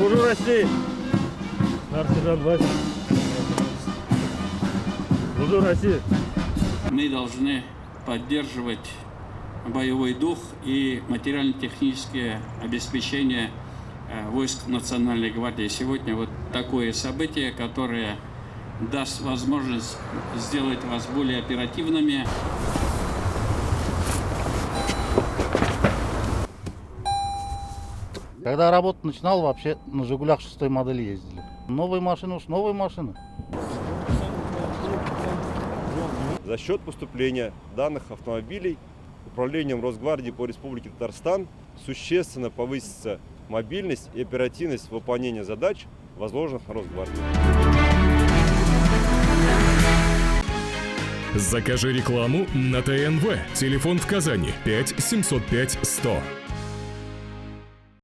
Служу России. Старший сержант Вася. Служу России. Мы должны поддерживать боевой дух и материально-техническое обеспечение войск Национальной гвардии. Сегодня вот такое событие, которое даст возможность сделать вас более оперативными. Когда работу начинал, вообще на «Жигулях» 6-й модели ездили. Новые машины уж новые машины. За счет поступления данных автомобилей Управлением Росгвардии по Республике Татарстан существенно повысится мобильность и оперативность выполнения задач, возложенных на Росгвардию. Закажи рекламу на ТНВ. Телефон в Казани 5 705 100.